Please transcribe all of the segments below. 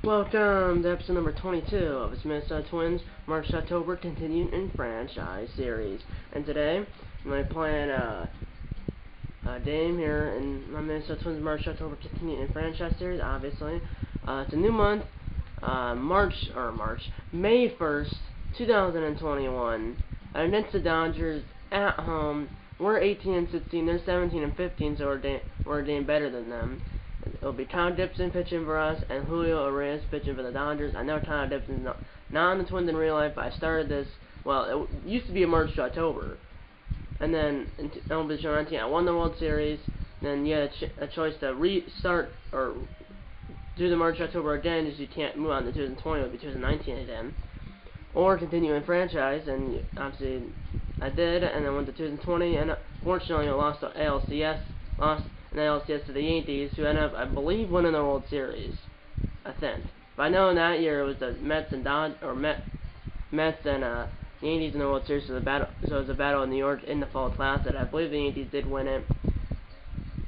Welcome to episode number 22 of the Minnesota Twins March to October Continuing in Franchise Series. And today, I'm going to be playing a game here in my Minnesota Twins March to October Continuing in Franchise Series, obviously. It's a new month, May 1st, 2021. Against the Dodgers at home. We're 18 and 16, they're 17 and 15, so we're a game better than them. It'll be Kyle Gibson pitching for us and Julio Urias pitching for the Dodgers. I know Kyle Gibson's not on the Twins in real life, but I started this, well, it used to be a March to October. And then in 2019, I won the World Series. Then you had a choice to restart or do the March to October again, just you can't move on to 2020, it would be 2019 again. Or continue in franchise, and obviously I did, and then went to 2020, and fortunately I lost the ALCS, an ALCS to the Yankees, who ended up, I believe, winning the World Series. I think. But I know in that year it was the Mets and Yankees in the World Series, so it was a battle in New York in the Fall Classic. I believe the Yankees did win it.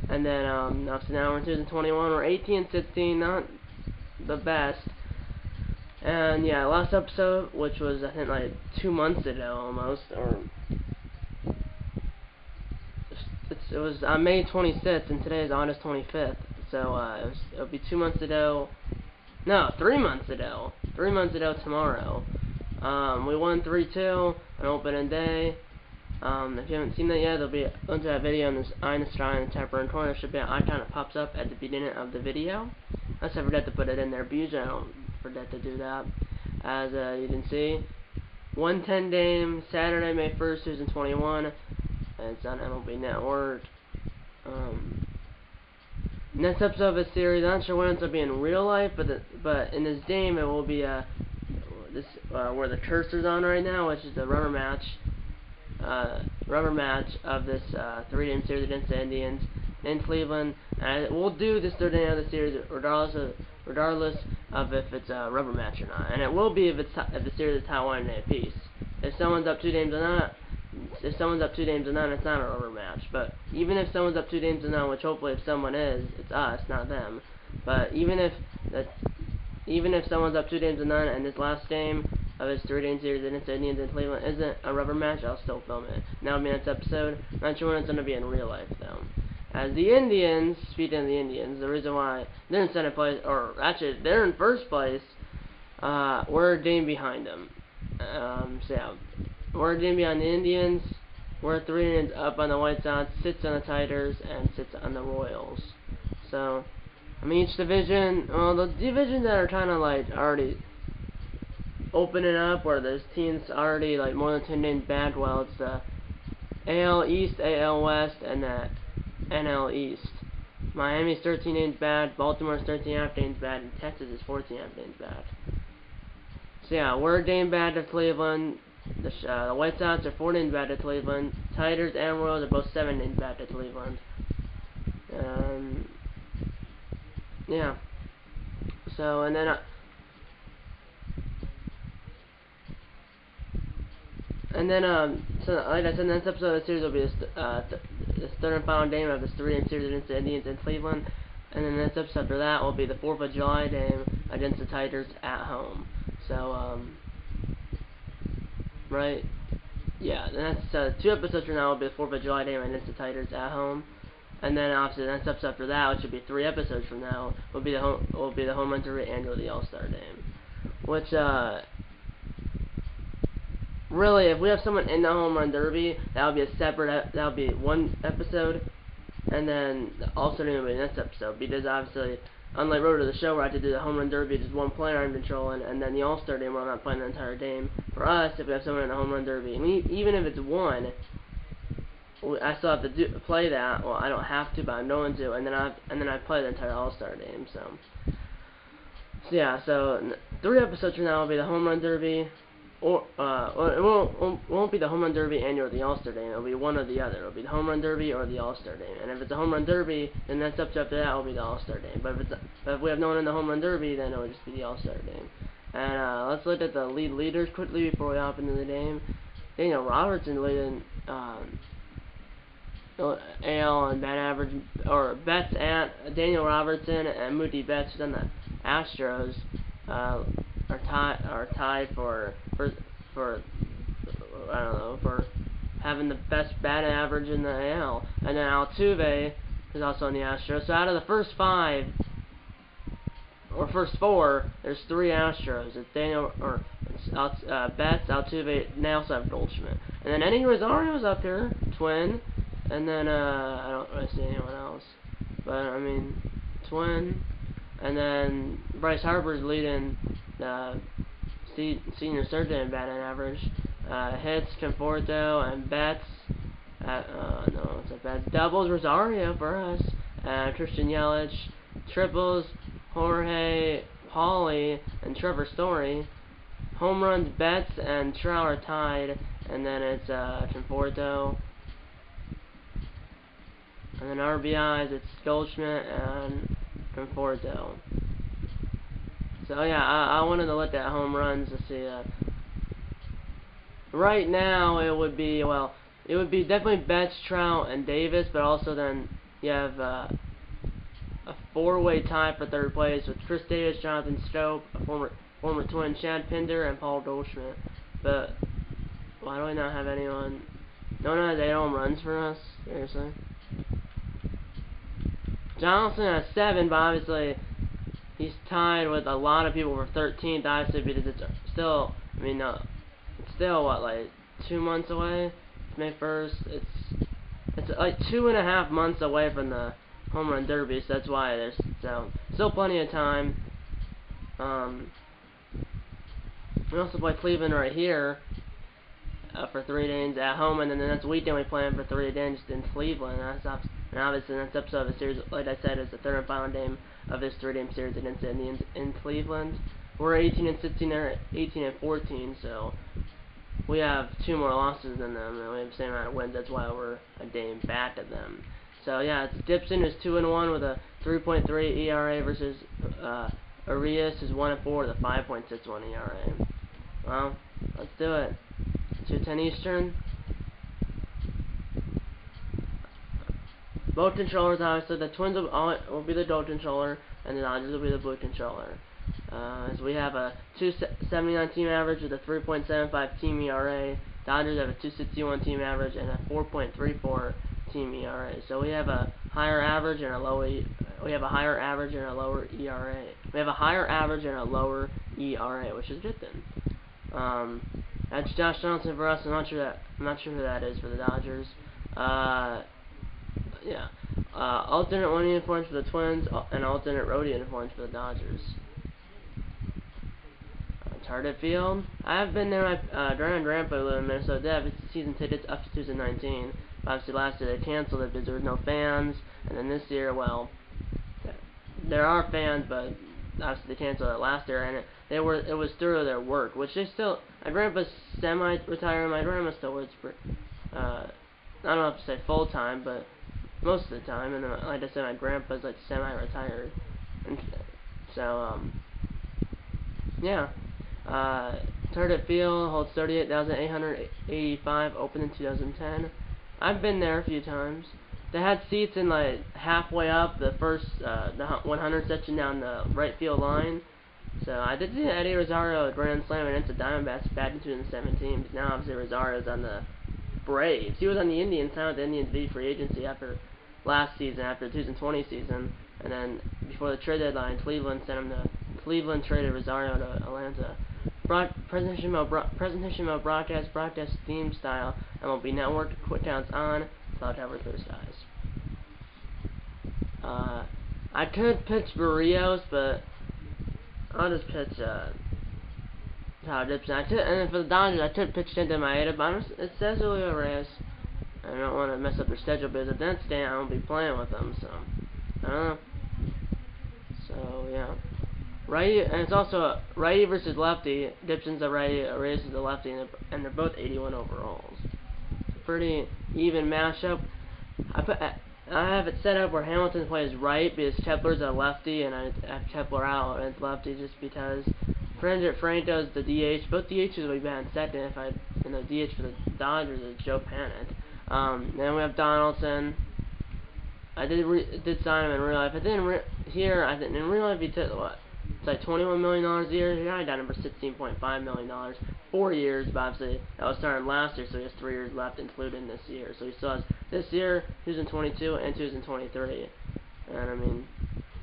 And then obviously now we're in 2021. We're 18 and 16, not the best. And yeah, last episode, which was I think like 2 months ago almost, or it was on May 26th, and today is August 25th. So it'll be 2 months ago. No, 3 months ago. 3 months ago tomorrow. We won 3-2 on opening day. If you haven't seen that yet, there'll be a link to that video in this in the top right corner. There should be an icon that pops up at the beginning of the video. Unless I forget to put it in there, but usually I don't forget to do that. As you can see, 110 game, Saturday, May 1st, 2021. And it's on MLB Network. Next episode of this series, I'm not sure when it's going to be in real life, but in this game it will be where the cursor's on right now, which is the rubber match of this 3-game series against the Indians in Cleveland. And we'll do this third game of the series regardless of if it's a rubber match or not, and it will be if the series is tied 1 apiece. If someone's up 2 games or not. If someone's up 2 games to none, it's not a rubber match. But even if someone's up 2 games to none, which hopefully if someone is, it's us, not them. But even if someone's up 2 games to none, and this last game of this 3-game series against the Indians in Cleveland isn't a rubber match, I'll still film it. And that'll be next episode. Not sure when it's going to be in real life though. As the Indians, speaking of the Indians, the reason why they're in second place, or actually they're in first place, we're a game behind them. So yeah. We're a game behind the Indians. We're 3 innings up on the White Sox, 6 on the Tigers, and 6 on the Royals. So, I mean, each division, well, the divisions that are kind of like already opening up, where there's teams already like more than 10 games back, well, it's the AL East, AL West, and the NL East. Miami's 13 games back, Baltimore's 13.5 games back, and Texas is 14.5 games back. So yeah, we're a game back to Cleveland. The White Sox are 4 games back to Cleveland. Tigers and Royals are both 7 games back to Cleveland. Yeah. So, and then so like I said, next episode of the series will be this third and final game of this 3-game series against the Indians in Cleveland. And then the next episode after that will be the 4th of July game against the Tigers at home. So, right? Yeah, the next 2 episodes from now will be the 4th of July game against the Tigers at home, and then obviously the next episode after that, which will be 3 episodes from now, will be the home run derby and or the All-Star game. Which really, if we have someone in the home run derby, that'll be 1 episode, and then the All-Star game will be the next episode, because obviously, unlike Road to the Show, where I have to do the home run derby, just 1 player I'm controlling, and then the All-Star game where I'm not playing the entire game. For us, if we have someone in the home run derby, even if it's 1, I still have to play that. Well, I don't have to, but I'm going to, and then I play the entire All-Star game. So yeah, so 3 episodes from now will be the home run derby, or it won't be the home run derby and or the All-Star game. It'll be one or the other. It'll be the home run derby or the All-Star game. And if it's a home run derby, then the next episode after that will be the All-Star game. But if we have no one in the home run derby, then it'll just be the All-Star game. And let's look at the leaders quickly before we hop into the game. Daniel Robertson leading AL and bat average, or Betts and Daniel Robertson and Mookie Betts on the Astros. are tied for I don't know, for having the best batting average in the AL. And then Altuve is also on the Astros. So out of the first five, or first four, there's three Astros. It's Betts, Altuve, they also have Goldschmidt. And then Eddie Rosario's up here, Twin. And then, I don't really see anyone else. But, I mean, Twin. And then Bryce Harper's leading the senior surgeon in batting average. Hits, Conforto, and Betts. No, it's a Betts. Doubles, Rosario for us. Christian Yelich. Triples, Jorge, Pauly, and Trevor Story. Home runs, Betts and Trout are tied. And then it's Conforto. And then RBIs, it's Goldschmidt and Conforto. So yeah, I wanted to look at home runs to see. Right now, it would be definitely Betts, Trout, and Davis, but also then you have a four-way tie for third place with Chris Davis, Jonathan Schoop, a former Twin, Chad Pinder, and Paul Goldschmidt. But why do we not have anyone? No one has 8 home runs for us. Seriously. Johnson has 7, but obviously he's tied with a lot of people for 13th, obviously, because it's still, I mean, it's still, what, like, 2 months away? It's May 1st. It's like 2.5 months away from the home run derby, so that's why there's still plenty of time. We also play Cleveland right here for 3 days at home, and then the next weekend we play them for 3 days in Cleveland. And obviously, the next episode of the series, like I said, is the third and final game of this 3-game series against the Indians in Cleveland. We're 18-16, they're 18-14, so we have 2 more losses than them, and we have the same amount of wins. That's why we're a game back of them. So yeah, it's Dipson is 2-1 with a 3.3 ERA versus Arias is 1-4 with a 5.61 ERA. Well, let's do it. 2:10 Eastern. Both controllers, obviously, the Twins will be the gold controller, and the Dodgers will be the blue controller. As we have a 2.79 team average with a 3.75 team ERA. Dodgers have a 2.61 team average and a 4.34 team ERA. So we have a higher average and a lower. We have a higher average and a lower ERA. We have a higher average and a lower ERA, which is good then. That's Josh Johnson for us. I'm not sure who that is for the Dodgers. Yeah. Alternate 1 uniforms for the Twins and alternate road uniforms for the Dodgers. Target Field. I've been there. My grandpa lived in Minnesota. They have season tickets up to 2019. Obviously, last year they canceled it because there was no fans, and then this year, well, there are fans, but obviously they canceled it last year, and it was through their work, which they still. My grandpa's semi-retired. My grandma still works for. I don't know if to say full time, but most of the time. And like I said, my grandpa's like semi-retired, and so yeah. Target Field holds 38,885, opened in 2010. I've been there a few times. They had seats in like halfway up the first, the 100 section down the right field line. So I did see Eddie Rosario Grand Slam against the Diamondbacks back in 2017. But now obviously Rosario's on the Braves. He was on the Indians, now with the Indians via free agency after last season, after the 2020 season, and then before the trade deadline, Cleveland sent him to. Cleveland traded Rosario to Atlanta. Presentation mode broadcast theme style, MLB Network, quick counts on, cloud cover through skies. I could pitch Barrios, but I'll just pitch Tyler Gibson. And then for the Dodgers, I could pitch Shinta Maeda, but it says Julio Reyes. I don't want to mess up their schedule because if that's staying, I won't be playing with them, so I don't know. So yeah. Righty, and it's also a righty versus lefty. Gibson's a righty, Reyes is a lefty, and they're both 81 overalls. It's a pretty even mashup. I have it set up where Hamilton plays right because Kepler's a lefty, and I have Kepler out as lefty just because. Franco's the DH. Both DHs will be batting second if DH for the Dodgers is Joe Panic. Then we have Donaldson. I did sign him in real life. I didn't in real life he took what? It's like $21 million a year. He got number $16.5 million. 4 years, but obviously that was starting last year, so he has 3 years left, including this year. So he still has this year, 2022, and 2023. And I mean,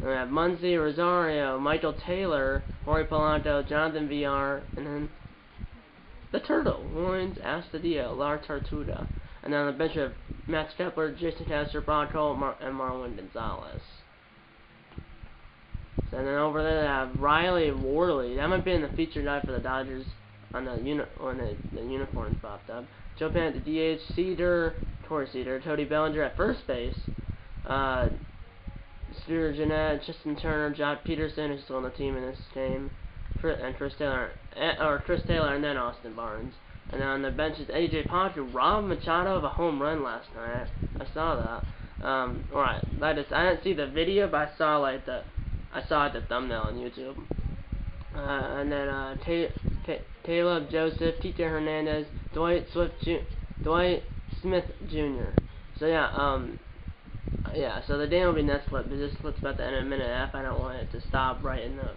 we have Muncy, Rosario, Michael Taylor, Jorge Polanco, Jonathan VR, and then the Turtle, Lawrence Astudillo, La Tortuga. And then on the bench we have Max Kepler, Jason Castro, Bronco, and Marwin Gonzalez. So then over there they have Riley Worley. That might be in the featured night for the Dodgers on the uniforms popped up. Joe Pan at the DH, Torrey Cedar, Cody Bellinger at first base. Stuart Jeanette, Justin Turner, John Peterson, who's still on the team in this game, and Chris Taylor, and then Austin Barnes. And then on the bench is AJ Poncho, Rob Machado of a home run last night. I saw that. Alright, I didn't see the video, but I saw the thumbnail on YouTube. And then Caleb Joseph, Tito Hernandez, Dwight Smith Jr. So yeah, so the game will be next clip. This clip's about to end in a minute and a half. I don't want it to stop right in the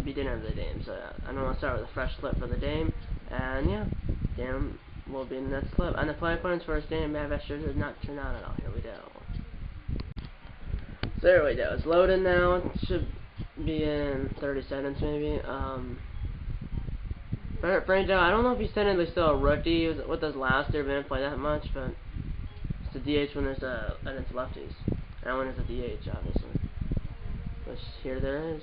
beginning of the game. So I don't want to start with a fresh clip for the game. And yeah, game will be in the next clip. And the play points for this game, Manchester did not turn out at all. Here we go. So there we go. It's loading now. It should be in 30 seconds maybe. Franco, I don't know if he's technically still a rookie. He was with us last year, but didn't play that much, but it's a DH when there's against lefties. And when it's a DH, obviously. Which here there is.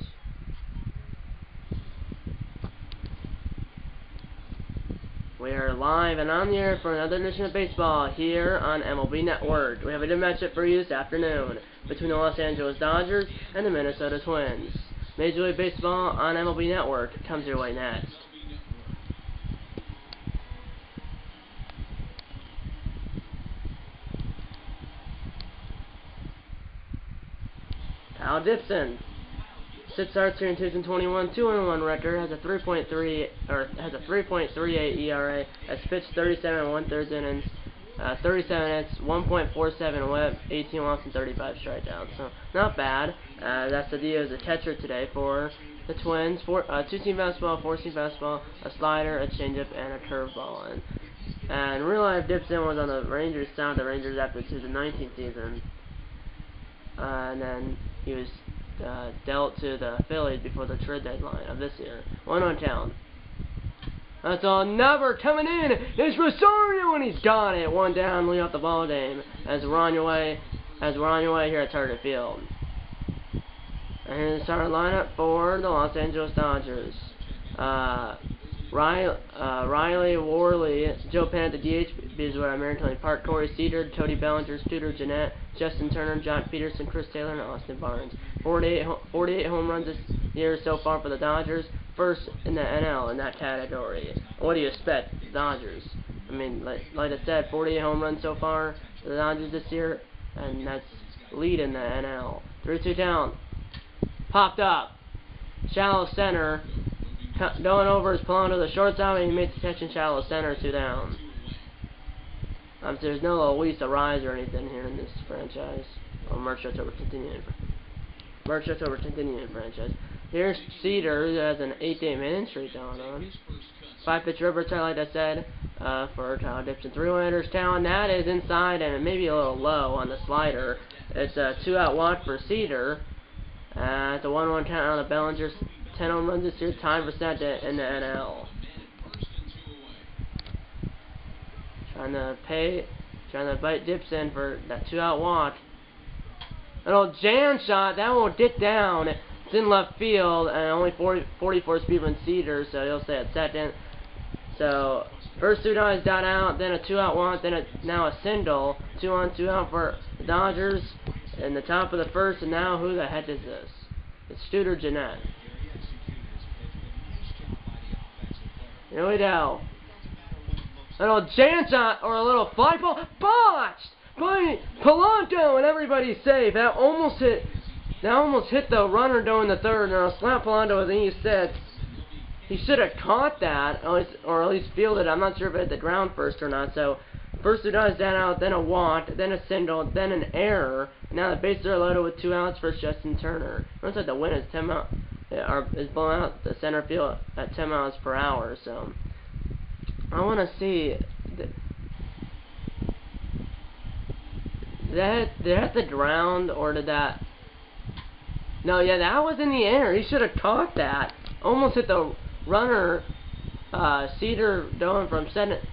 We are live and on the air for another edition of baseball here on MLB Network. We have a good matchup for you this afternoon between the Los Angeles Dodgers and the Minnesota Twins. Major League Baseball on MLB Network comes your way next. Kyle Gibson, 6 starts here in 2021, 2-1 record, has a 3.38 ERA, has pitched 37 1/3 innings, 37 hits, 1.47 WHIP, 18 walks and 35 strikeouts. So not bad. That's the deal as a catcher today for the Twins. 2-seam fastball, 4-seam fastball, a slider, a changeup, and a curveball. And in real life, Gibson was on the Rangers, signed the Rangers after the 2019 season, and then he was dealt to the Phillies before the trade deadline of this year. 1-1 count. That's all. Never coming in. It's Rosario, and he's got it. 1 down, lead off the ball game as we're on your way here at Target Field. And here's the starting lineup for the Los Angeles Dodgers. Riley Worley, Joe Pan at the DH, because we're at American Park, Corey Cedar, Cody Bellinger, Studer Jeanette, Justin Turner, John Peterson, Chris Taylor, and Austin Barnes. 48 home runs this year so far for the Dodgers, first in the NL in that category. What do you expect, Dodgers? I mean, like I said, 48 home runs so far for the Dodgers this year, and that's lead in the NL. 3-2 down, popped up, shallow center. Going over his Polanco, the shortstop, and he makes the catch in shallow center, 2 down. There's no Luis Arise or anything here in this franchise. Or Merch over continuing franchise. Here's Cedar, who has an 8-game inning streak going on. 5-pitch river tie, like I said, for Kyle Gibson. 3-1 count, and that is inside and maybe a little low on the slider. It's a 2-out walk for Cedar. It's a 1-1 count on the Bellinger. 10 home runs this year, time for second in the NL. Trying to bite Gibson for that 2-out walk. An old jam shot, that won't get down. It's in left field, and only 44 speed from Cedar, so he'll stay at second. So, first 2 guys got out, then a 2-out walk, then now a single. 2-on, 2-out for the Dodgers in the top of the first, and now who the heck is this? It's Studer Jeanette. Here we go. A little jam shot or a little fly ball botched by Polanco, and everybody's safe. That almost hit the runner doing the third. Now slap Polanco as he said. He should have caught that, or at least fielded. I'm not sure if it hit the ground first or not. So first 2 guys down out, then a walk, then a single, then an error. Now the bases are loaded with 2 outs for Justin Turner. Looks like the win is 10 is blowing out the center field at 10 miles per hour. So I want to see. Did that hit the ground, or did that? No, yeah, that was in the air. He should have caught that. Almost hit the runner, Cedar Doan from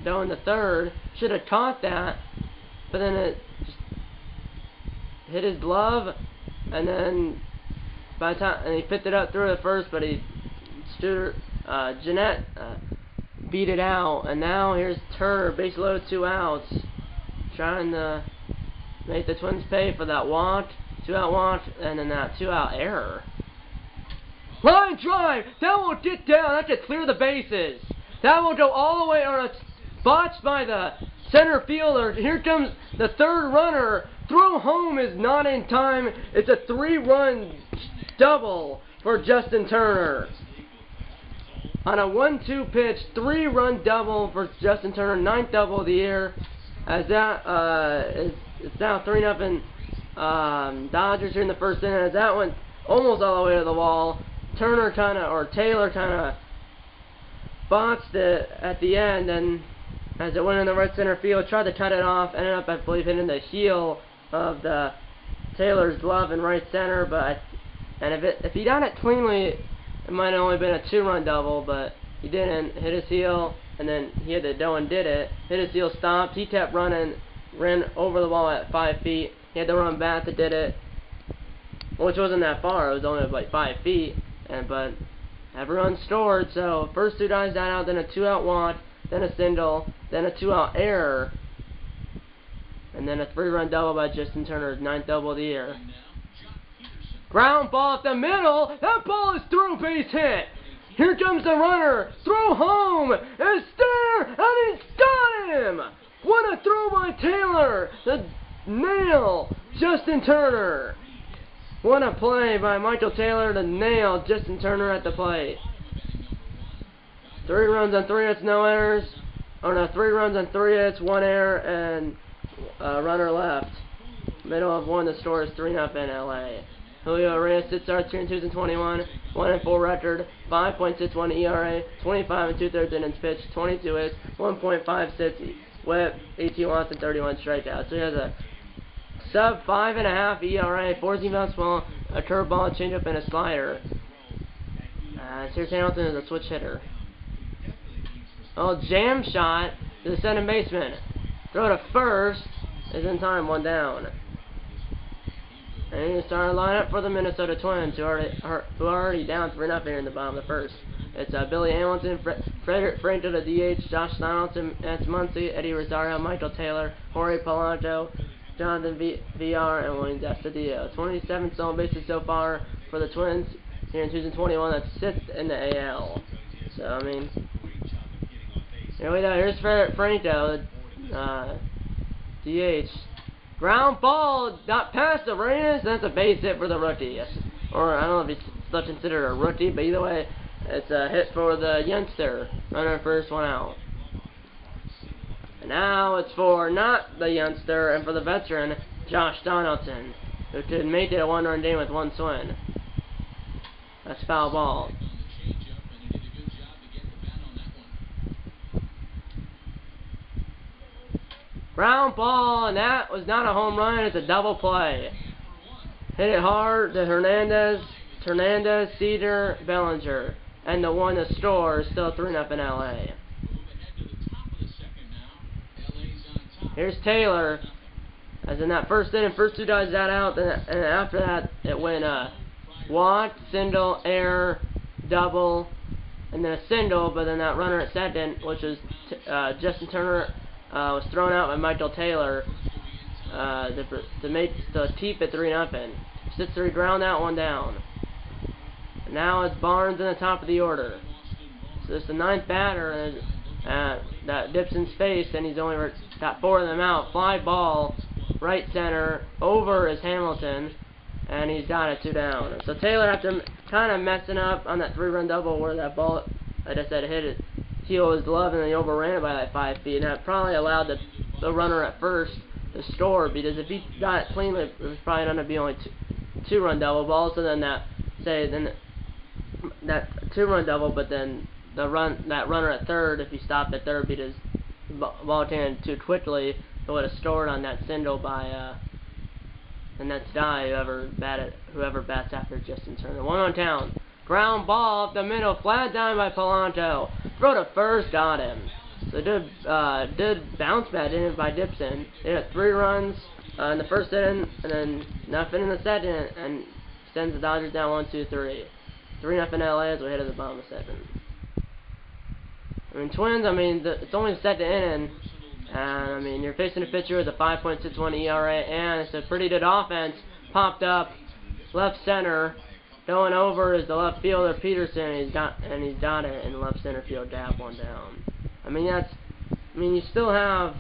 Doan the third. Should have caught that, but then it just hit his glove, and then by the time he picked it up through the first, but Jeanette beat it out, and now here's Turner, base loaded, 2 outs, trying to make the Twins pay for that walk, 2-out walk, and then that 2-out error. Line drive! That won't get down. That should clear the bases. That will go all the way, or it's botched by the center fielder. Here comes the third runner. Throw home is not in time. It's a 3-run double for Justin Turner. On a 1-2 pitch, 3-run double for Justin Turner, 9th double of the year. As that it's now 3-0 Dodgers here in the first inning. As that went almost all the way to the wall. Taylor kind of botched it at the end, and as it went in the right center field, tried to cut it off, ended up, I believe, hitting the heel of the Taylor's glove in right center. If he got it cleanly, it might have only been a 2-run double, but he didn't. Hit his heel, and then he hit it. Doan did it. Hit his heel, stopped. He kept running, ran over the ball at 5 feet. He had to run back to did it, which wasn't that far. It was only like 5 feet. But everyone scored. So first 2 guys died out, then a 2-out walk, then a single, then a 2-out error, and then a 3-run double by Justin Turner's 9th double of the year. Ground ball up the middle. That ball is through, base hit. Here comes the runner. Throw home. It's there, and he's got him. What a throw by Taylor. The nail Justin Turner. What a play by Michael Taylor to nail Justin Turner at the plate. 3 runs on 3 hits, no errors. Oh no, 3 runs on 3 hits, 1 error, and runner left. Middle of 1. The score is 3-0 LA. Julio Reyes sits starts here in 2021. 1-4 record, 5.61 ERA, 25 2/3 innings pitched, 22 hits, 1.56 WHIP, 18 walks, and 31 strikeouts. So he has a sub 5.5 ERA, 14 fastball, a curveball, a changeup, and a slider. Here's Hamilton as a switch hitter. Oh, jam shot to the second baseman. Throw to first is in time, 1 down. And he's starting to line up for the Minnesota Twins, who are already down 3-0 here in the bottom of the first. It's Billy Hamilton, Frederick Franco to DH, Josh Donaldson, Ants Muncy, Eddie Rosario, Michael Taylor, Jorge Polanco, Jonathan VR, and William Astudillo. 27 stolen bases so far for the Twins here in 2021. That's 6th in the AL. So, I mean, here we go. Here's Frederick Franco, DH. Ground ball, not past the Reyes. That's a base hit for the rookie. Or, I don't know if he's still considered a rookie, but either way, it's a hit for the youngster. Runner first, 1 out. And now it's for not the youngster and for the veteran, Josh Donaldson, who could make it a 1-run game with 1 swing. That's foul ball. Ground ball, and that was not a home run. It's a double play. Hit it hard to Hernandez, Cedar, Bellinger. And the one to score is still 3-0 LA. Here's Taylor. As in that first inning, first 2 guys got out, and after that it went walk, single, error, double, and then a single, but then that runner at second, which was Justin Turner, was thrown out by Michael Taylor to keep it 3-0. 6-3 ground out, 1 down. And now it's Barnes in the top of the order. So it's the 9th batter that dips in space, and he's only got 4 of them out. Fly ball, right center, over is Hamilton, and he's got it 2 down. So Taylor, after kind of messing up on that 3-run double where that ball, like I said, hit it, heel his glove, and then he overran it by like 5 feet, and that probably allowed the runner at first to score, because if he got it cleanly, it was probably going to be only 2-run double balls. So then that 2-run double, but then that runner at third, if he stopped at third, because ball came too quickly, it would have scored on that single by the Nets die. Whoever bats after Justin Turner. 1-on town. Ground ball up the middle, flat down by Polanco. Throw to first, got him. So did bounce back in by Dixon. They had 3 runs in the first inning, and then nothing in the second, and sends the Dodgers down 1-2-3. 3-0 LA as we head to the bottom of the second. I mean, Twins, I mean, it's only the second inning, and I mean, you're facing a pitcher with a 5.61 ERA, and it's a pretty good offense. Popped up, left center, going over is the left fielder Peterson, and he's got it in left center field, dab one down. I mean, you still have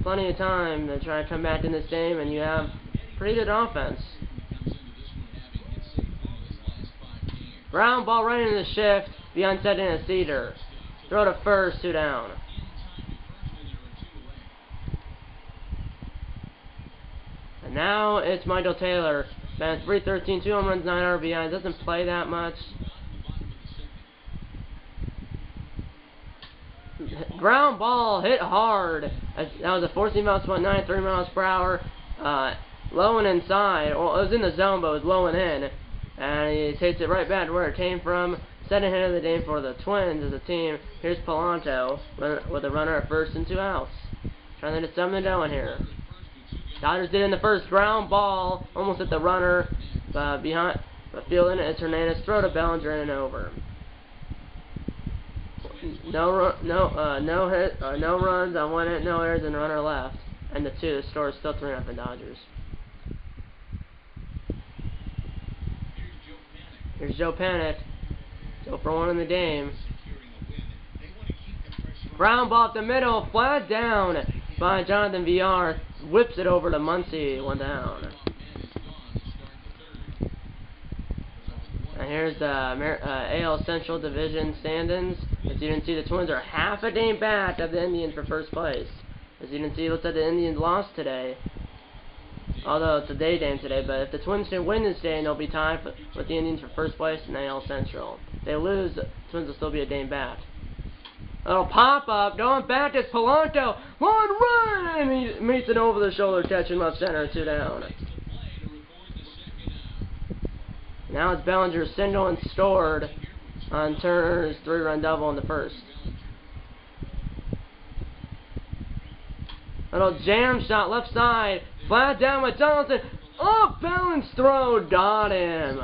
plenty of time to try to come back in this game, and you have pretty good offense. Ground ball right into the shift, beyond second and Cedar. Throw to first, 2 down. And now it's Michael Taylor. Man, 313, 2 home runs, 9 RBIs. Doesn't play that much. Ground ball hit hard. That was a 14 miles per 93 miles per hour. Low and inside. Well, it was in the zone, but it was low and in. And he takes it right back to where it came from. Second hit of the game for the Twins as a team. Here's Polanco with a runner at first and 2 outs. Trying to get something going here. Dodgers did in the first. Ground ball. Almost hit the runner. Behind. But fielding it. It's Hernandez. Throw to Bellinger and over. No runs on 1 hit, no errors, and runner left. And the 2. The score is still 3-0 Dodgers. Here's Joe Panic. Go for 1 in the game. Ground ball up the middle, flat down by Jonathan VR. Whips it over to Muncy, 1 down. And here's the AL Central Division standings. As you can see, the Twins are half a game back of the Indians for first place. As you can see, it looks like the Indians lost today. Although it's a day game today, but if the Twins can win this game, they'll be tied with the Indians for first place in the AL Central. If they lose, the Twins will still be a game back. Oh, pop-up, going back is Polanco. 1 run! And he meets an over-the-shoulder catch in left center, 2 down. Now it's Bellinger single and scored on Turner's 3-run double in the first. Little jam shot left side. Flat down with Donaldson. Off-balance throw. Got him.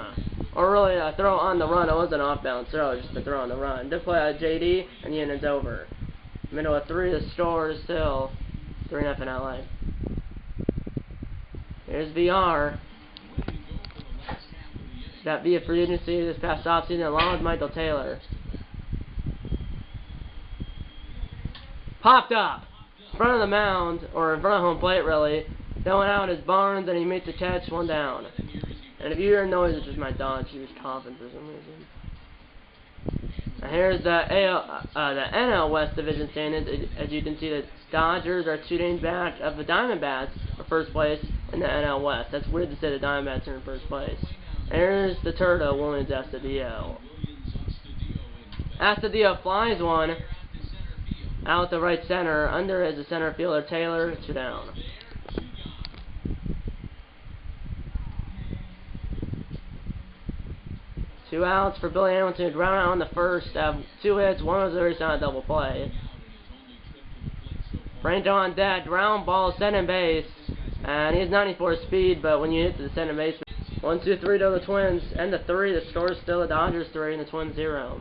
Or really a throw on the run. It wasn't an off-balance throw. Just a throw on the run. Did play out JD. And the inning's over. Middle of 3. The score is still 3-0 LA. Here's VR. Got via free agency this past offseason along with Michael Taylor. Popped up. In front of the mound. Or in front of home plate really. Going out is Barnes, and he makes a catch, 1 down. And if you hear noise, it's just my dog. She was coughing for some reason. Now here's the NL West Division standings. As you can see, the Dodgers are 2 games back of the Diamondbacks for first place in the NL West. That's weird to say the Diamondbacks are in first place. There's the Turtle, Williams Astudillo. Astudillo flies one out the right center. Under is the center fielder Taylor, 2 down. Two outs for Billy Hamilton. Ground out on the first. 2 hits. 1 was a very solid double play. Franco on deck. Ground ball, second base. And he has 94 speed, but when you hit to the second base, 1-2-3 to the Twins. And the 3. The score is still the Dodgers 3 and the Twins 0.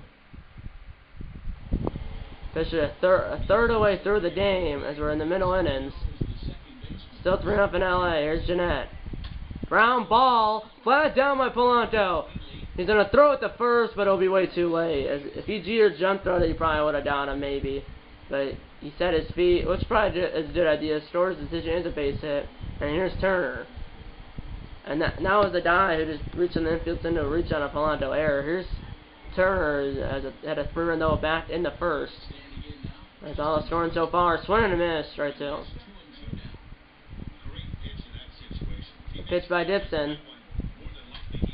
Fisher a third away through the game as we're in the middle innings. Still 3-0 in LA. Here's Jeanette. Ground ball. Flat down by Polanco. He's going to throw it to first, but it'll be way too late. If he Jeter jump throw it, he probably would have got him, maybe. But he set his feet, which probably is a good idea. Scores decision is a base hit. And here's Turner. And that was the guy who just reached in the infield to reach on a Polanco error. Here's Turner had a 3-run double back in the first. That's all scoring so far. Swing and a miss, right to. Pitch by Dixon.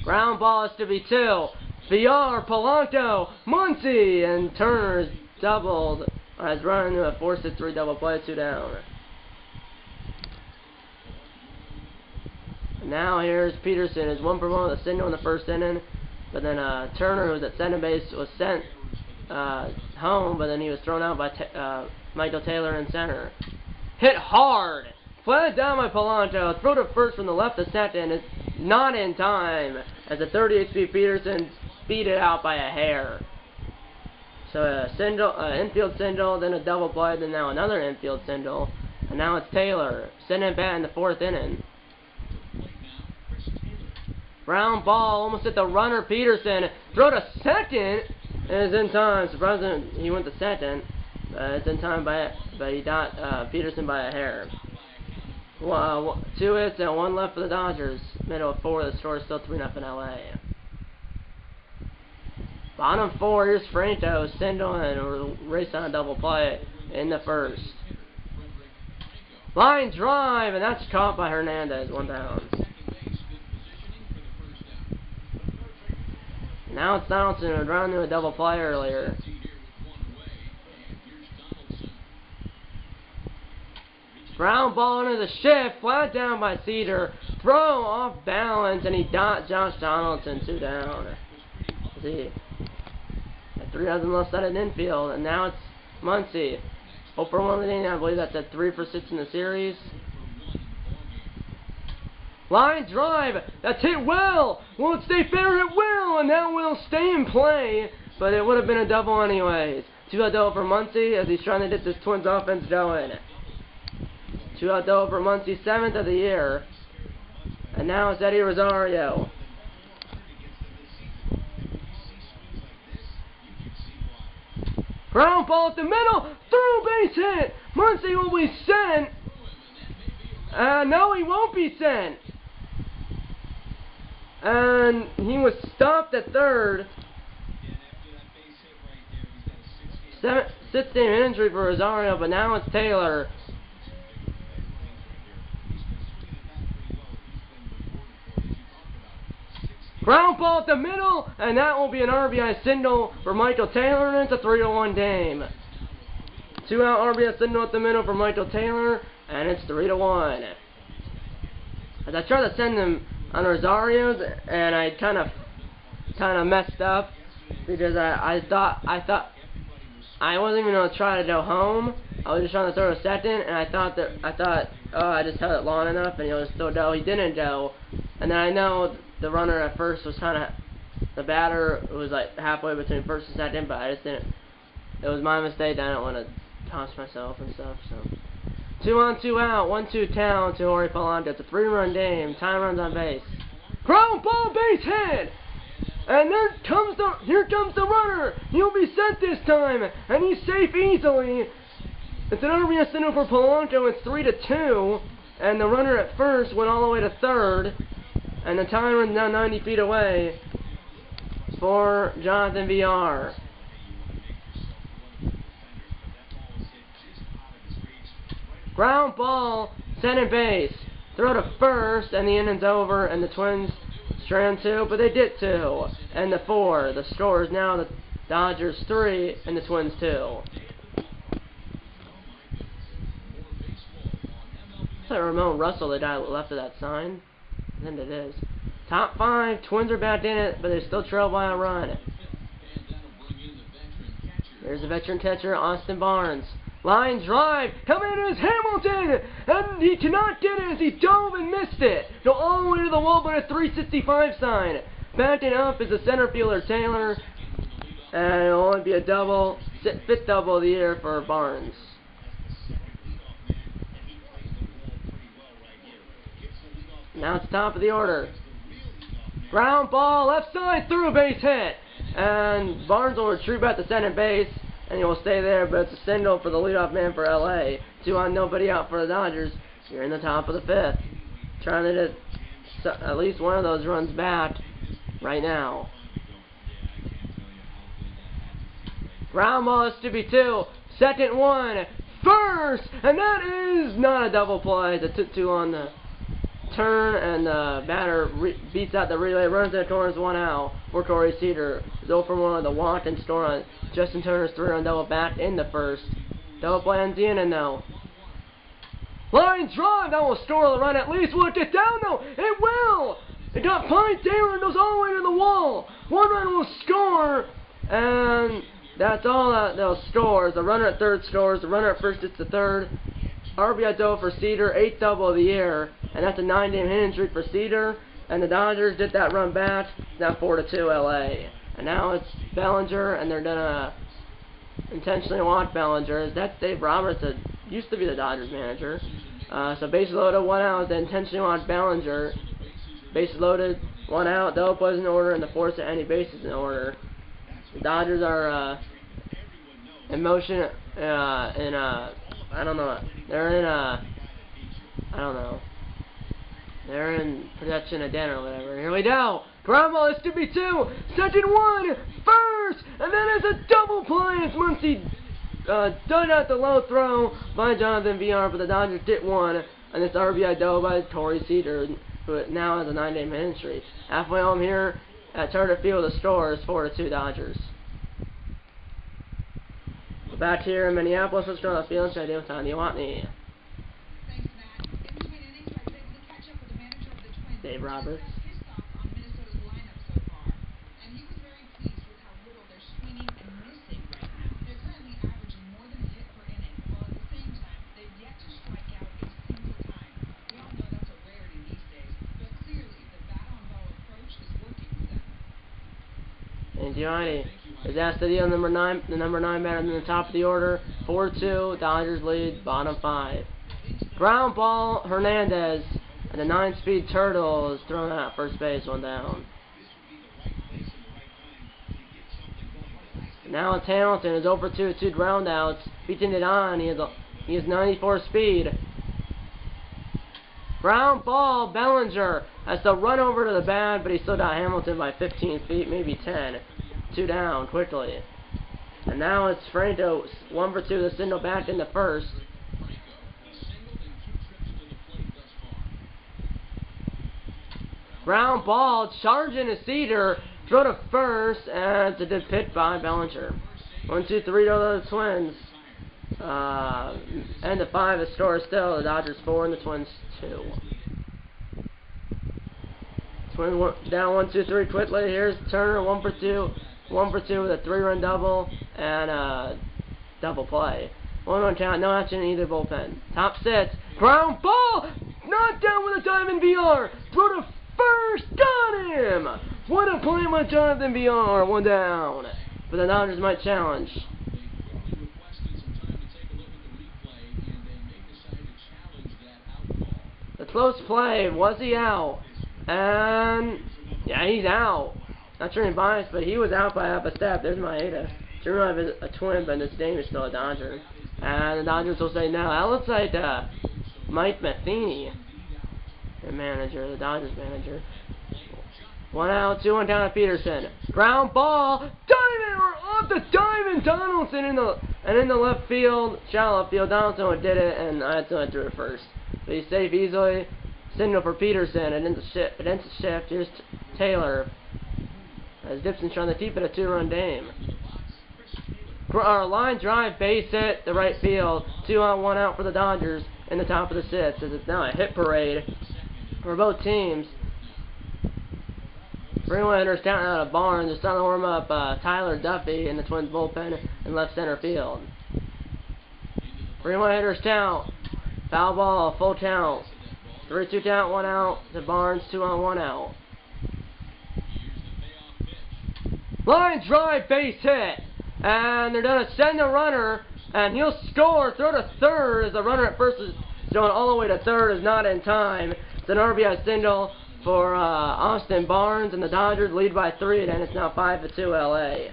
Ground ball is to be 2. VR, Polanco, Muncy, and Turner's doubled. Has run into a 4-6-3 double play, 2 down. Now here's Peterson, who's 1 for 1 with a single in the first inning. But then Turner, who was at second base, was sent home, but then he was thrown out by Michael Taylor in center. Hit hard! Flatted down by Polanco. Throw to first from the left to second. It's not in time, as a 38 speed Peterson beat it out by a hair. So infield single, then a double play, then now another infield single. And now it's Taylor, sitting at bat in the 4th inning. Ground ball, almost hit the runner, Peterson. Throw to second, and it's in time. Surprisingly, he went to second. It's in time, but he got Peterson by a hair. 2 hits and 1 left for the Dodgers. Middle of 4, the score is still 3-0 LA. Bottom 4, here's Franco, single and race on a double play in the 1st. Line drive, and that's caught by Hernandez, 1 down. Now it's Donaldson, who ran into a double play earlier. Ground ball into the shift, flat down by Cedar. Throw off balance, and he got Josh Donaldson, 2 down. Let's see. 3 dozen left side of infield, and now it's Muncy. 0 for 1 with the inning. I believe that's at 3 for 6 in the series. Line drive, that's hit well. Will it stay fair? It will, and that will stay in play. But it would have been a double anyways. 2-out double for Muncy as he's trying to get this Twins offense going. 2-out double for Muncy, 7th of the year. And now it's Eddie Rosario. Ground ball at the middle, through base hit. Muncy will be sent. No, he won't be sent. And he was stopped at third. 6-game injury for Rosario, but now it's Taylor. Ground ball at the middle, and that will be an RBI single for Michael Taylor, and it's a 3-1 game. 2-out RBI single at the middle for Michael Taylor, and it's 3-1. As I tried to send him on Rosario's, and I kind of messed up because I thought I wasn't even gonna try to go home. I was just trying to throw a second, and I thought oh, I just held it long enough, and he'll still go. He didn't go, and then I know the runner at first was the batter was like halfway between first and second, but I just didn't. It was my mistake. I don't want to toss myself and stuff. So 2 on, 2 out, 1-2 count to Jorge Polanco. It's a 3-run game. Time runs on base. Ground ball, base hit, and here comes the runner. He'll be sent this time, and he's safe easily. It's an RBI single for Polanco. It's 3-2, and the runner at first went all the way to third. And the time runs now 90 feet away for Jonathan VR. Ground ball, center base. Throw to first, and the inning's over, and the Twins strand 2, but they did 2. And the 4. The score is now the Dodgers 3 and the Twins 2. It's like Ramon Russell, the guy left of that sign. And it is. Top 5, Twins are back in it, but they still trail by a run. There's the veteran catcher, Austin Barnes. Line drive, coming in is Hamilton, and he cannot get it as he dove and missed it. Go all the way to the wall, but a 365 sign. Backing up is the center fielder, Taylor, and it'll only be a double, 5th double of the year for Barnes. Now it's top of the order. Ground ball, left side, through a base hit. And Barnes will retreat back to center base, and he will stay there, but it's a single for the leadoff man for LA. 2 on, nobody out for the Dodgers. You're in the top of the 5th. Trying to get at least one of those runs back right now. Ground ball is to be 2. Second one. First! And that is not a double play. It's a 2 on the turn, and the batter beats out the relay, runs to the corners, 1 out for Corey Cedar. 0 for 1 on the walk and score on Justin Turner's 3-run double back in the first. Double play on Deanna now. Line drive, that will score the run at least. Will it get down though? It will! It got Pine Taylor and goes all the way to the wall. 1 run will score, and that's all that they'll score. The runner at third scores, the runner at first gets the third. RBI double for Cedar, 8th double of the year, and that's a 9-game hitting streak for Cedar. And the Dodgers did that run back. It's now 4-2 LA. And now it's Bellinger, and they're gonna intentionally walk Bellinger. That's Dave Roberts, that used to be the Dodgers manager. So bases loaded, 1 out. They intentionally walk Bellinger. Bases loaded, 1 out. Double plays in order, and the force at any bases in order. The Dodgers are in motion. I don't know. They're in I don't know. They're in protection again or whatever. Here we go. Ground ball, this could be 2. Second 1. First. And then it's a double play. It's Muncy dug out the low throw by Jonathan VR, but the Dodgers get 1. And it's RBI double by Corey Cedar, who now has a 9-game hitting streak. Halfway home here at Charter Field, the score is 4-2 Dodgers. We're back here in Minneapolis. Let's go to the field and try to deal with Tony Watney. Dave Roberts. And Gianni is asked to deal the number 9 batter in the top of the order. 4-2, Dodgers lead, bottom 5. Ground ball, Hernandez, and the 9-speed Turtle is thrown out at first base, 1 down. Now it's Hamilton, is 0 for 2 with 2 ground outs, beating it on. He has 94 speed. Ground ball, Bellinger has to run over to the bat, but he still got Hamilton by 15 feet, maybe 10. 2 down, quickly. And now it's Franco, 1 for 2, the single back in the first. Ground ball, charging to Cedar, throw to first, and it's a good pitch by Bellinger. 1-2-3 to the Twins. And the 5 is score still. The Dodgers 4 and the Twins 2. Twins down 1-2-3 quickly. Here's Turner, 1 for 2. 1 for 2 with a 3-run double and a double play. 1-1 count, no action in either bullpen. Top 6, ground ball, knocked down with a diamond VR. Throw to first, got him. What a play by Jonathan VR, 1 down. But the Dodgers might challenge. The close play, was he out? And yeah, he's out. Not sure I'm biased, but he was out by half a step. There's Maeda. Sure might have a twin, but this game is still a Dodger. And the Dodgers will say no. That looks like Mike Matheny, the manager, the Dodgers manager. 1 out, 2-1 down to Peterson. Ground ball, diamond, or off the diamond. Donaldson in the left field, shallow left field. Donaldson did it, and I had to through it first. But he's safe easily. Signal for Peterson, and into shift. Here's Taylor. As Gibson's trying to keep it a 2-run game. Line drive, base hit, the right field. 2 out, 1 out for the Dodgers in the top of the 6th. As it's now a hit parade for both teams. 3-1 hitters counting out of Barnes. They're starting to warm up Tyler Duffy in the Twins bullpen in left center field. 3-1 hitters count. Foul ball, full count. 3-2 count, 1 out to Barnes, 2 on, 1 out. Line drive, base hit. And they're going to send the runner, and he'll score. Throw to third as the runner at first is going all the way to third, is not in time. It's an RBI single for Austin Barnes, and the Dodgers lead by 3, and it's now 5-2 LA.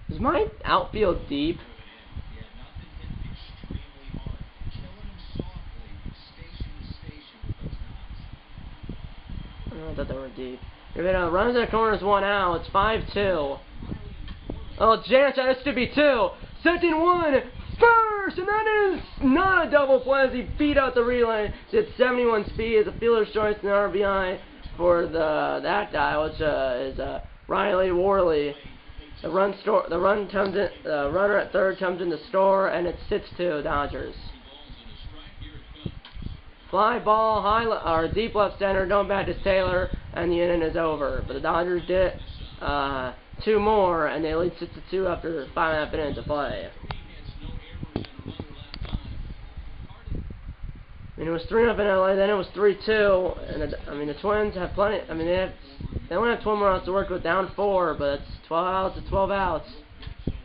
Is my outfield deep? I thought they were deep. Runs in the corners, 1 out. It's 5-2. Oh, Jansen, this could be 2. Second 1. first, and that is not a double play as he beat out the relay. Did 71 speed as a fielder's choice and RBI for that guy, which is Riley Worley. The runner at third comes in the store, and it's 6-2 Dodgers. Fly ball, deep left center, don't bat to Taylor, and the inning is over. But the Dodgers get 2 more, and they lead 6-2 after 5.5 innings of play. And it was 3-0 in LA, then it was 3-2, and the Twins have plenty. They only have 12 more outs to work with, down 4, but it's 12 outs to 12 outs.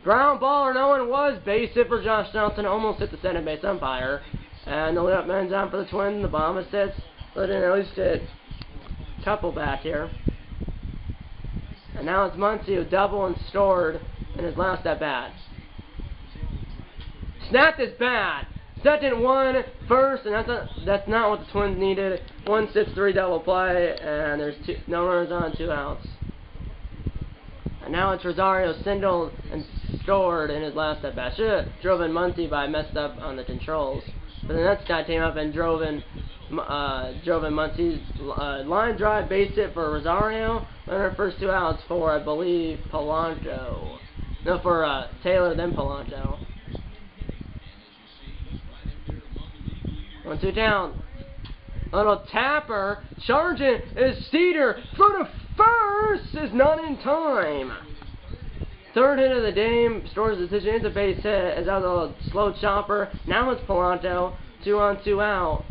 Ground ball, or no one was base hit for Josh Johnson, almost hit the center base umpire. And the leadoff man's on for the Twins. The bomb sits, let in at least a couple back here. And now it's Muncy who double and stored in his last at bat. Snapped his bat. Second one, first, and that's not what the Twins needed. 1-6-3 double play, and there's no runners on, 2 outs. And now it's Rosario singled and stored in his last at bat. Should have driven Muncy, but I messed up on the controls. But the next guy came up and drove in Muncy's line drive base hit for Rosario. Runner first 2 outs for, I believe, Polanco. No, for Taylor, then Polanco. 1-2 down. A little tapper. Charging is Cedar. Throw to first is not in time. Third hit of the game. Stores the decision. It's a base hit. As that was a little slow chopper. Now it's Polanco. 2 on, 2 out.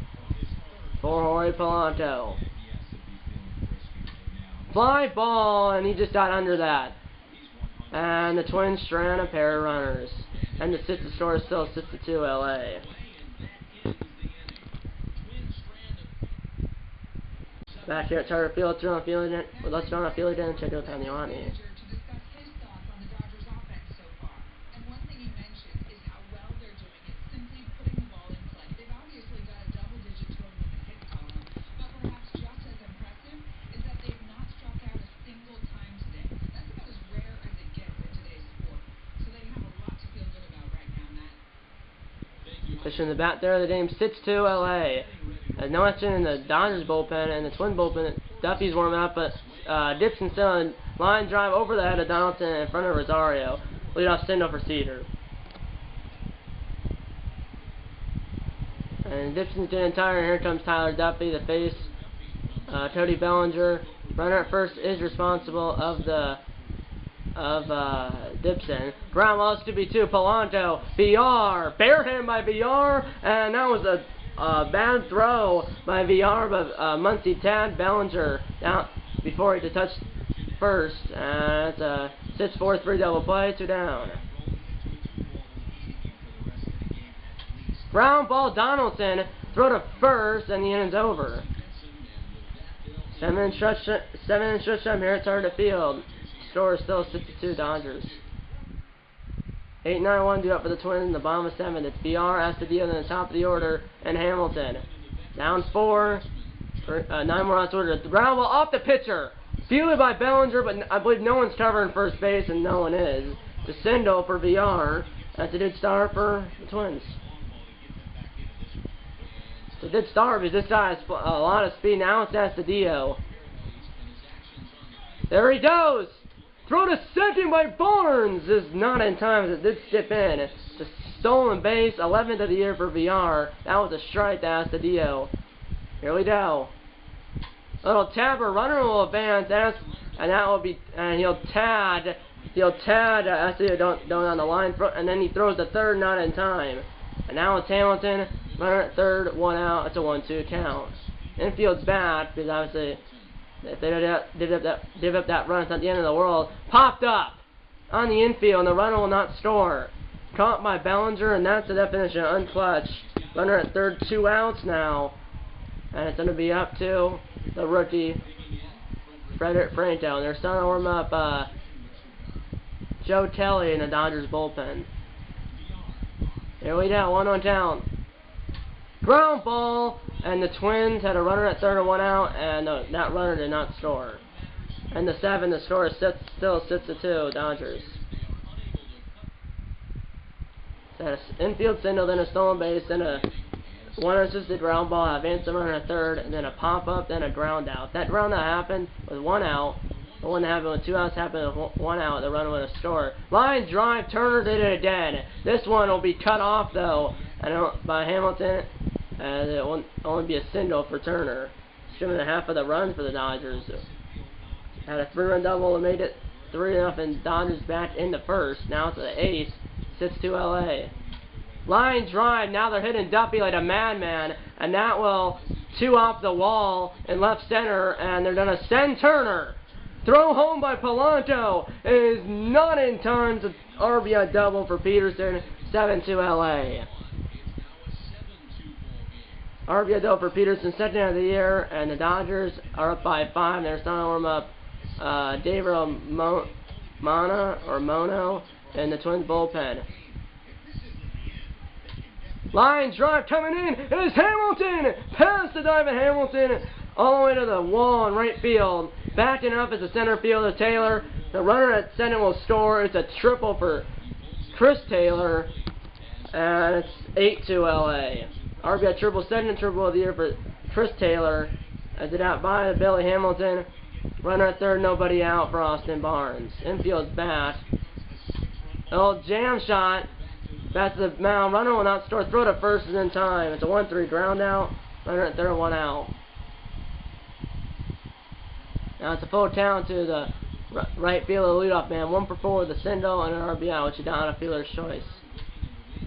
For Jorge Polanco. Fly ball, and he just got under that. And the Twins strand a pair of runners. And the score is still 6-2 LA. Back here at Charter Field, let's run a field again and check out Taniwani. Fishing the bat there of the game, 6-2 LA. No action in the Dodgers bullpen and the Twins bullpen. Duffy's warming up, but Dixon still in line drive over the head of Donaldson in front of Rosario. Leadoff single for Cedar. And Dixon's getting tired, and here comes Tyler Duffy, the face. Cody Bellinger. Runner at first is responsible of Dixon. Ground ball to be 2. Polanco. VR. Barehand by VR, and that was a bad throw by VR, but Muncy tagged Bellinger down before he could touch first. And it's a 6-4-3 double play, 2 down. Ground ball, Donaldson, throw to first, and the inning's over. 7-inch stretch time here at Charter Field. Score is still 6-2 Dodgers. 8-9-1 due up for the Twins in the bottom of 7. It's BR, Astudillo in the top of the order, and Hamilton. Down 4. 9 more outs order. The ground ball off the pitcher. Fielded by Bellinger, but I believe no one's covering first base, and no one is. Descendo for VR. That's a good start for the Twins. It's a good start because this guy has a lot of speed. Now it's Astudillo. There he goes. Throw to second by Barnes is not in time as it did skip in. It's a stolen base, 11th of the year for VR. That was a strike to Astudillo. Here we go. Little tapper, runner will advance, and that will be, and he'll tag Astudillo don't on the line front, and then he throws the third, not in time. And now it's Hamilton, runner at third, 1 out. It's a 1-2 count. Infield's bad because obviously, if they give up that run, it's not the end of the world. Popped up on the infield, and the runner will not score. Caught by Bellinger, and that's the definition of unclutched. Runner at third, 2 outs now. And it's going to be up to the rookie, Frederick Franco. And they're starting to warm up Joe Kelly in the Dodgers bullpen. Here we go, 1-1 count. Ground ball, and the Twins had a runner at third and 1 out, and that runner did not score. And the 7, the score is still 6-2 Dodgers. So an infield single, then a stolen base, then a one assisted ground ball, advance runner in a third, and then a pop up, then a ground out. That ground out happened with 1 out. It wouldn't happen with 2 outs, happened with 1 out. The runner would have scored. Line drive, Turner did it again. This one will be cut off though, by Hamilton, and it will only be a single for Turner. Stripping half of the runs for the Dodgers. Had a 3-run double and made it 3-0. Dodgers back in the first. Now it's the 8th. 6-2 LA. Line drive, now they're hitting Duffy like a madman, and that will 2 off the wall in left center, and they're going to send Turner. Throw home by Polanco is not in time to RBI double for Peterson, 7-2 LA. RBI double for Peterson, second out of the year, and the Dodgers are up by 5. They're starting to warm up David Mono in the Twins bullpen. Line drive coming in is Hamilton! Past the dive of Hamilton all the way to the wall in right field. Backing up is the center fielder Taylor. The runner at center will score. It's a triple for Chris Taylor. And it's 8-2 LA. RBI triple, second triple of the year for Chris Taylor. As it out by Billy Hamilton. Runner at third, nobody out for Austin Barnes. Infield's back. Oh, jam shot. Back to the mound. Runner will not score. Throw to first is in time. It's a 1-3 ground out. Runner at third, 1 out. Now it's a full count to the right fielder leadoff man. 1 for 4 with a single and an RBI, which is down a fielder's choice.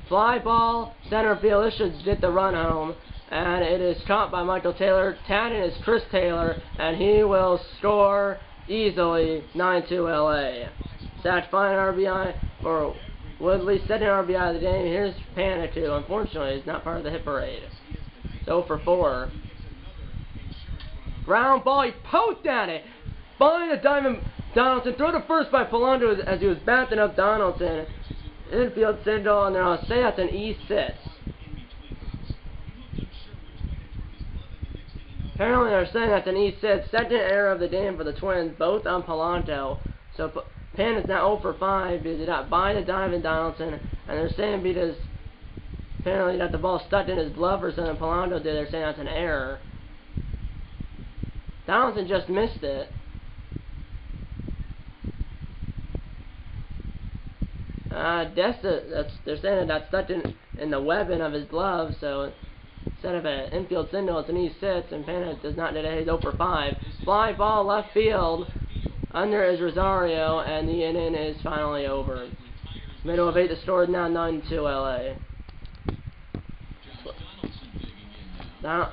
Fly ball, center field. This should get the run home. And it is caught by Michael Taylor. Tagging is Chris Taylor. And he will score easily. 9-2 LA. Sacked fine RBI for Woodley, second RBI of the game. Here's Panic, who unfortunately is not part of the hit parade. 0 for 4. Ground ball, he poked at it. By the diamond Donaldson. Throw to first by Polanco as he was batting up Donaldson. Infield single, and then I'll say that's an E6. Apparently they're saying that's an E6. Second error of the game for the Twins, both on Polanco. So Pan is now 0 for 5 because he got by the diamond Donaldson, and they're saying because apparently he got the ball stuck in his glove or something Polanco did, they're saying that's an error. Donaldson just missed it. They're saying that's stuck in the webbing of his glove, so instead of an infield single, it's an E6, and Pena does not do that. He's 0 for 5. Fly ball left field. Under is Rosario, and the inning is finally over. Middle of 8 to score, now 9-2 LA. Now,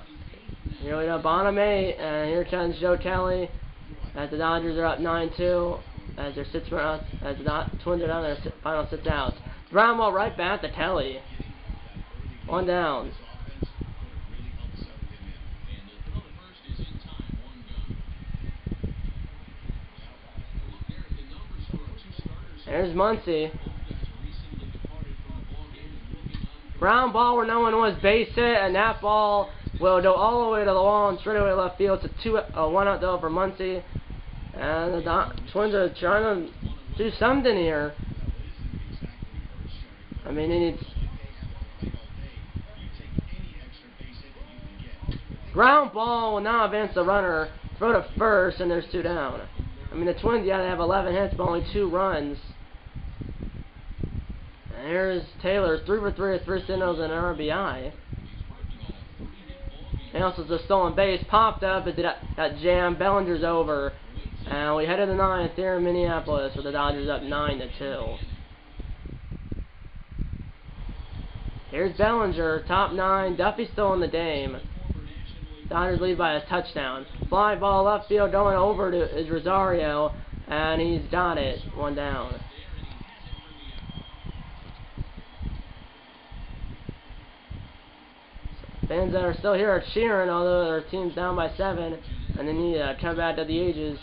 here we go, bottom 8, and here comes Joe Kelly, as the Dodgers are up 9-2, as their as the Twins are down their final 6 outs. Ground ball right back to Kelly. 1 down. There's Muncy. Ground ball where no one was, base hit, and that ball will go all the way to the wall and straight away left field. It's a 1 out though for Muncy. And the Twins are trying to do something here. I mean, he needs ground ball will now advance the runner. Throw to first, and there's 2 down. I mean, the Twins, yeah, they have 11 hits, but only 2 runs. And here's Taylor, 3 for 3 with 3 singles and an RBI. And also the stolen base popped up, it got jammed. Bellinger's over, and we head to the 9th here in Minneapolis with the Dodgers up 9-2. Here's Bellinger, top 9. Duffy's still in the game. Dodgers lead by a touchdown. Fly ball left field going over to is Rosario, and he's got it. 1 down. Fans that are still here are cheering, although their team's down by 7, and they need to come back to the ages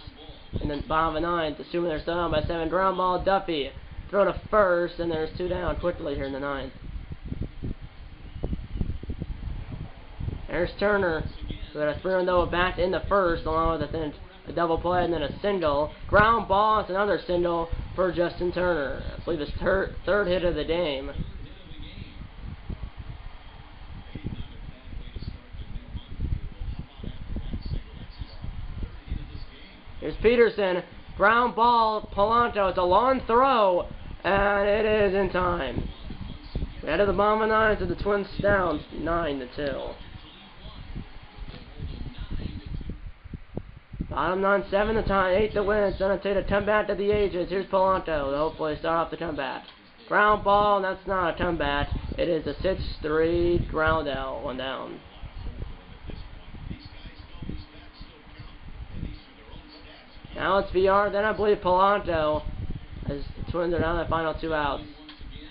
in the bottom of the 9th, assuming they're still down by 7. Ground ball, Duffy. Throw to first, and there's 2 down quickly here in the 9th. There's Turner. We got a 3-run double back in the first, along with a double play and then a single. Ground ball, it's another single for Justin Turner. I believe his third hit of the game. Here's Peterson. Ground ball. Polanco. It's a long throw. And it is in time. Head of the bottom of the ninth, to the Twins down 9-2. Bottom 9, 7 to tie, 8 to win. It's going to take a comeback to the ages. Here's Polanco to hopefully start off the comeback. Ground ball, and that's not a comeback. It is a 6-3 ground out, one down. Now it's VR, then I believe Polanco, as the Twins are down the final 2 outs.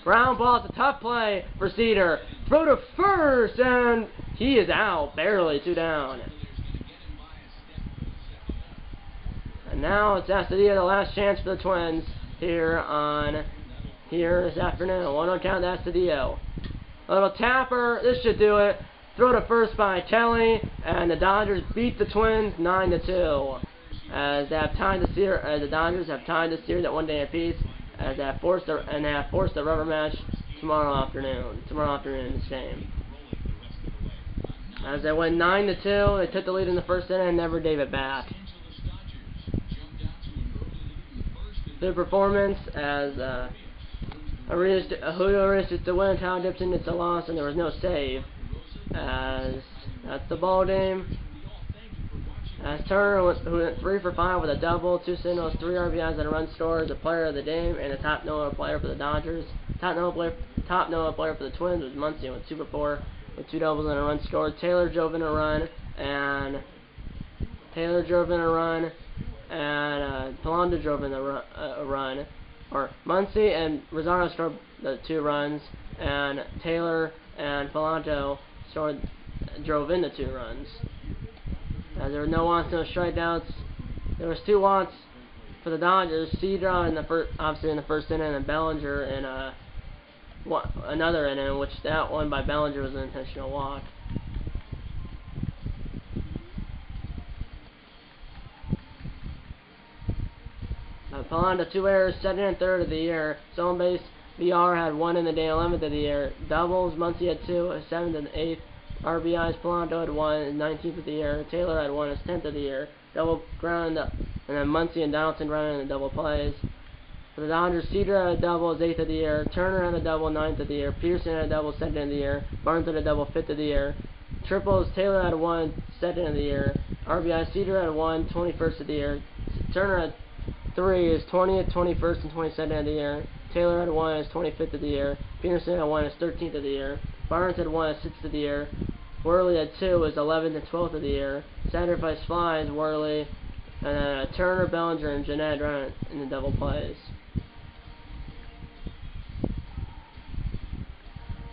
Ground ball, it's a tough play for Cedar. Throw to first, and he is out, barely 2 down. And now it's Astudillo, the last chance for the Twins here this afternoon. 1-0 count to Astudillo. A little tapper, this should do it. Throw to first by Kelly, and the Dodgers beat the Twins 9-2. As they have time to steer, the Dodgers have time to steer that one day apiece, as they have forced the rubber match tomorrow afternoon in this game. As they went 9-2, they took the lead in the first inning and never gave it back. Their performance as Julio Urias to win, Kyle Gibson gets a loss, and there was no save. As that's the ball game. As Turner, who went 3 for 5 with a double, 2 singles, 3 RBIs, and a run scored, the player of the game and the top NOLA player for the Dodgers. Top NOLA player for the Twins was Muncy with 2 for 4 with 2 doubles and a run scored. Taylor drove in a run, and Polanco drove in a run. Or Muncy and Rosario scored the 2 runs, and Taylor and Polanco drove in the 2 runs. There were no wants, no strikeouts. There was 2 wants for the Dodgers. Cedar obviously in the first inning, and Bellinger in another inning, which that one by Bellinger was an intentional walk. Polanco 2 errors, 2nd and 3rd of the year. Stolen base, VR had 1 in the day, 11th of the year. Doubles, Muncy had 2, 7th and 8th. RBIs, Polanco had 1, 19th of the year. Taylor had 1, 10th of the year. Double ground, and then Muncy and Donaldson running in the double plays. For the Dodgers, Cedar had a double, 8th of the year. Turner had a double, 9th of the year. Peterson had a double, 2nd of the year. Barnes had a double, 5th of the year. Triples, Taylor had 1, 2nd of the year. RBI, Cedar had 1, 21st of the year. Turner had 3, is 20th, 21st, and 22nd of the year. Taylor had 1, is 25th of the year. Peterson had 1, is 13th of the year. Barnes had 1, is 6th of the year. Worley had 2, is 11th and 12th of the year. Sacrifice flies, Worley, and then Turner, Bellinger, and Jeanette running in the double plays.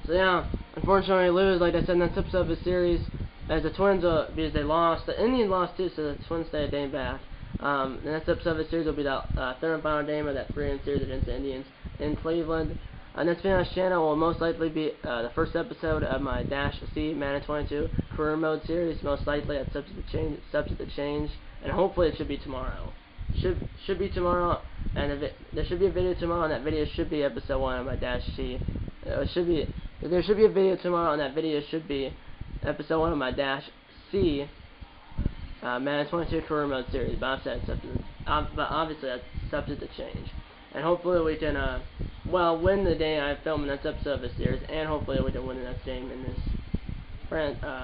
So yeah, unfortunately lose, like I said in that episode of the series, as the Twins, because they lost. The Indians lost too, so the Twins stay a game back. The next episode of the series will be the 3rd and final game of that 3-game series against the Indians in Cleveland. Next video on this channel will most likely be the first episode of my Dash C Madden 22 career mode series. Most likely that's subject to change, and hopefully it should be tomorrow. Should be tomorrow, and there should be a video tomorrow, and that video should be episode 1 of my Dash C. There should be a video tomorrow, and that video should be episode 1 of my Dash C Madden 22 career mode series. But obviously that's subject to change. And hopefully we can, win the day I film the next episode of this series, and hopefully we can win the next game in this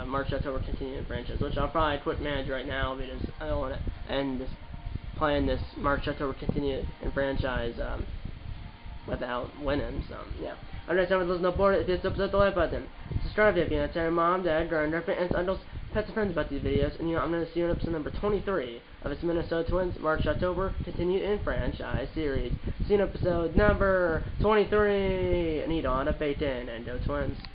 March October continuing franchise, which I'll probably quit manage right now because I don't want to end playing this March October continuing franchise without winning. So yeah. Alright, so listen up board. If you subscribe the like button, subscribe if you want to tell your mom, dad, grandparents, aunts, uncles, pets, and friends about these videos. And I'm going to see you in episode number 23 of this Minnesota Twins March October continued in franchise series. See you in episode number 23. And eat on a bacon and go Twins.